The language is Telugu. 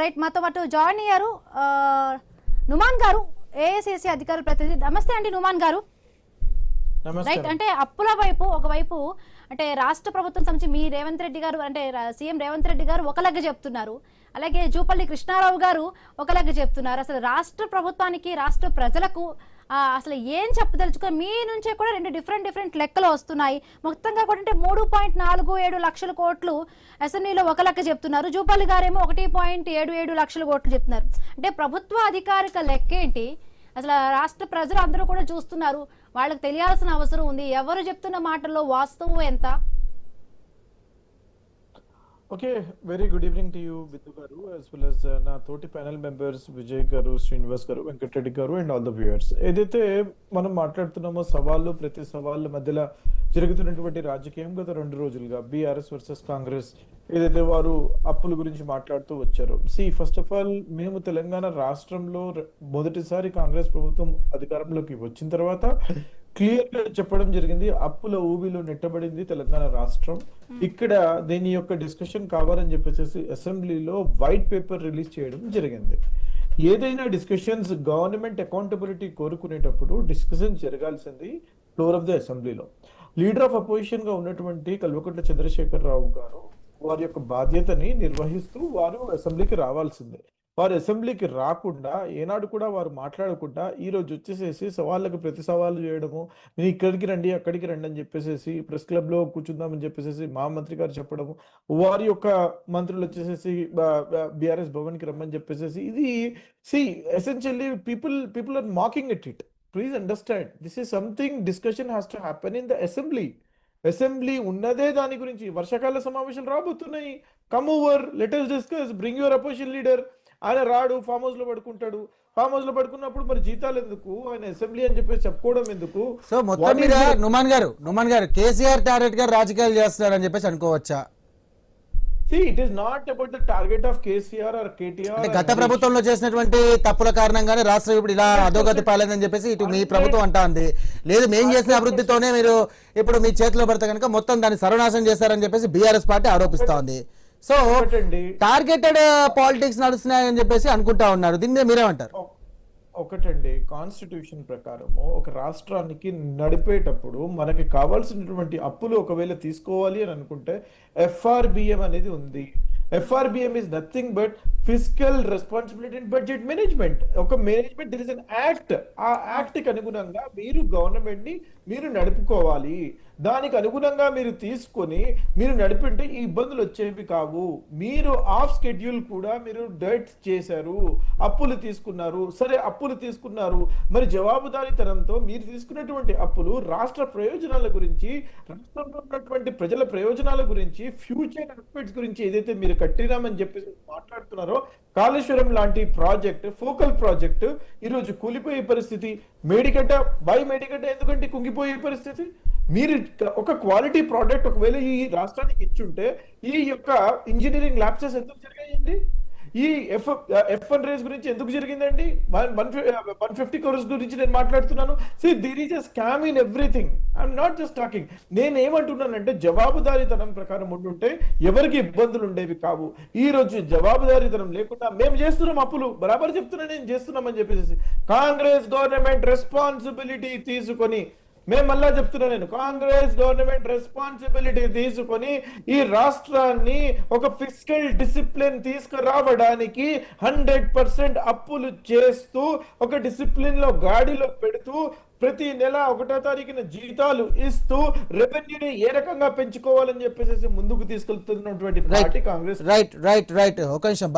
రైట్ మాతో పాటు జాయిన్ అయ్యారు నుమాన్ గారు, ఏఐసిసి అధికార ప్రతినిధి. నమస్తే అండి నుమాన్ గారు. రైట్, అంటే అప్పుల వైపు ఒకవైపు అంటే రాష్ట్ర ప్రభుత్వం సంబంధించి మీ రేవంత్ రెడ్డి గారు అంటే సీఎం రేవంత్ రెడ్డి గారు ఒక లెక్క చెప్తున్నారు, అలాగే జూపల్లి కృష్ణారావు గారు ఒక లెక్క చెప్తున్నారు. అసలు రాష్ట్ర ప్రభుత్వానికి రాష్ట్ర ప్రజలకు అసలు ఏం చెప్పదలుచుకుని మీ నుంచే కూడా రెండు డిఫరెంట్ లెక్కలు వస్తున్నాయి. మొత్తంగా కూడా అంటే 3.47 లక్షల కోట్లు అసెంబ్లీలో ఒక లెక్క చెప్తున్నారు, జూపల్లి గారేమో 1.77 లక్షల కోట్లు చెప్తున్నారు. అంటే ప్రభుత్వ అధికారిక లెక్క ఏంటి? అసలు రాష్ట్ర ప్రజలు అందరూ కూడా చూస్తున్నారు, వాళ్ళకి తెలియాల్సిన అవసరం ఉంది. ఎవరు చెప్తున్న మాటల్లో వాస్తవం ఎంత? Okay, very good evening to you Bindu గారు, యాజ్ వెల్ యాజ్ నా తోటి ప్యానల్ మెంబర్స్ విజయ్ గారు, శ్రీనివాస్ గారు, వెంకటరెడ్డి గారు అండ్ ఆల్ ద వ్యూయర్స్. ఏదైతే మనం మాట్లాడుతున్నామో సవాళ్ళు, ప్రతి సవాళ్ళ మధ్యలో జరుగుతున్నటువంటి రాజకీయం గత 2 రోజులుగా బీఆర్ఎస్ వర్సెస్ కాంగ్రెస్ ఏదైతే వారు అప్పుల గురించి మాట్లాడుతూ వచ్చారు. ఫస్ట్ ఆఫ్ ఆల్ మేము తెలంగాణ రాష్ట్రంలో మొదటిసారి కాంగ్రెస్ ప్రభుత్వం అధికారంలోకి వచ్చిన తర్వాత క్లియర్ గా చెప్పడం జరిగింది, అప్పుల ఊబిలో నెట్టబడింది తెలంగాణ రాష్ట్రం. ఇక్కడ దీని యొక్క డిస్కషన్ కావాలని చెప్పేసి అసెంబ్లీలో వైట్ పేపర్ రిలీజ్ చేయడం జరిగింది. ఏదైనా డిస్కషన్స్ గవర్నమెంట్ అకౌంటబిలిటీ కోరుకునేటప్పుడు డిస్కషన్ జరగాల్సింది ఫ్లోర్ ఆఫ్ ది అసెంబ్లీలో. లీడర్ ఆఫ్ అపోజిషన్ గా ఉన్నటువంటి కల్వకుంట్ల చంద్రశేఖర్ రావు గారు వారి యొక్క బాధ్యతని నిర్వహిస్తూ వారు అసెంబ్లీకి రావాల్సిందే. వారు అసెంబ్లీకి రాకుండా ఏనాడు కూడా వారు మాట్లాడకుండా ఈ రోజు వచ్చేసేసి సవాళ్ళకి ప్రతి సవాళ్ళు చేయడము, మీరు ఇక్కడికి రండి అక్కడికి రండి అని చెప్పేసి ప్రెస్ క్లబ్ లో కూర్చుందామని చెప్పేసి మా మంత్రి గారు చెప్పడము, వారి యొక్క మంత్రులు వచ్చేసేసి బిఆర్ఎస్ భవన్ కి రమ్మని చెప్పేసి ఇది essentially people are mocking it. Please understand, this is something discussion has to happen in the assembly. Assembly ఉన్నదే దాని గురించి. వర్షాకాల సమావేశాలు రాబోతున్నాయి, come over, let us discuss, bring your opposition leader. ఆయన రాడు, ఫామ్ హౌస్ లో పడుకుంటాడు. ఫామ్ హౌస్ లో పడుకున్నప్పుడు మరి జీతాలు ఎందుకు, ఆయన అసెంబ్లీ అని చెప్పేసి చెప్పుకోవడం ఎందుకు? సో మొత్తం మీద నుమాన్ గారు కేసీఆర్ టార్గెట్ గారు రాజకీయాలు చేస్తున్నారని చెప్పేసి అనుకోవచ్చా? It is not about the target of KCR or KTR. గత ప్రభుత్వంలో చేసినటువంటి తప్పుల కారణంగానే రాష్ట్రం ఇప్పుడు ఇలా అధోగతి పాలేదని చెప్పేసి ఇటు మీ ప్రభుత్వం అంటా ఉంది. లేదు మేము చేసిన అభివృద్ధితోనే మీరు ఇప్పుడు మీ చేతిలో పడితే కనుక మొత్తం దాన్ని సర్వనాశనం చేస్తారని చెప్పేసి బీఆర్ఎస్ పార్టీ ఆరోపిస్తా ఉంది. సో టార్గెటెడ్ పాలిటిక్స్ నడుస్తున్నాయని చెప్పేసి అనుకుంటా ఉన్నారు, దీన్ని మీరేమంటారు? ఒకటండి, కాన్స్టిట్యూషన్ ప్రకారము ఒక రాష్ట్రానికి నడిపేటప్పుడు మనకి కావాల్సినటువంటి అప్పులు ఒకవేళ తీసుకోవాలి అని అనుకుంటే ఎఫ్ఆర్బిఎం అనేది ఉంది. FRBM is nothing but physical responsibility and budget management. ఒక management there is an act. ఆ యాక్ట్ కి అనుగుణంగా మీరు గవర్నమెంట్ ని మీరు నడుపుకోవాలి. దానికి అనుగుణంగా మీరు తీసుకొని మీరు నడిపింటే ఈ ఇబ్బందులు వచ్చేవి కావు. మీరు ఆఫ్ స్కెడ్యూల్ కూడా మీరు డెట్ చేశారు, అప్పులు తీసుకున్నారు. సరే అప్పులు తీసుకున్నారు, మరి జవాబుదారీతనంతో మీరు తీసుకున్నటువంటి అప్పులు రాష్ట్ర ప్రయోజనాల గురించి, రాష్ట్రంలో ఉన్నటువంటి ప్రజల ప్రయోజనాల గురించి, ఫ్యూచర్ ఆస్పెక్ట్స్ గురించి ఏదైతే మీరు కట్టినామని చెప్పేసి మాట్లాడుతున్నారో, కాళేశ్వరం లాంటి ప్రాజెక్ట్, ఫోకల్ ప్రాజెక్ట్ ఈరోజు కూలిపోయే పరిస్థితి. మేడిగడ్డ ఎందుకంటే కుంగిపోయే పరిస్థితి. మీరు ఒక క్వాలిటీ ప్రోడక్ట్ ఒకవేళ ఈ రాష్ట్రానికి ఇచ్చుంటే ఈ యొక్క ఇంజనీరింగ్ ల్యాబ్సెస్ ఎందుకు జరిగాయండి? ఈ F1 రేస్ గురించి ఎందుకు జరిగిందండి? 150 crores గురించి నేను మాట్లాడుతున్నాను. There is a scam in everything. I'm not just talking. నేను ఏమంటున్నానంటే జవాబుదారీతనం ప్రకారం ఉంటుంటే ఎవరికి ఇబ్బందులు ఉండేవి కావు. ఈ రోజు జవాబుదారీతనం లేకుండా మేము చేస్తున్నాం అప్పులు, బరాబర్ చెప్తున్నా నేను చేస్తున్నామని చెప్పేసి కాంగ్రెస్ గవర్నమెంట్ రెస్పాన్సిబిలిటీ తీసుకొని, మేము మళ్ళా చెప్తున్నా నేను, కాంగ్రెస్ గవర్నమెంట్ రెస్పాన్సిబిలిటీ తీసుకొని ఈ రాష్ట్రాన్ని ఒక ఫిస్కల్ డిసిప్లిన్ తీసుకురావడానికి 100% అప్పులు చేస్తూ ఒక డిసిప్లిన్ లో గాడిలో పెడుతూ ప్రతి నెల 1వ తారీఖున జీతాలు ఇస్తూ రెవెన్యూని ఏ రకంగా పెంచుకోవాలని చెప్పేసి ముందుకు తీసుకెళ్తున్నటువంటి పార్టీ కాంగ్రెస్. రైట్ ఒక నిమిషం.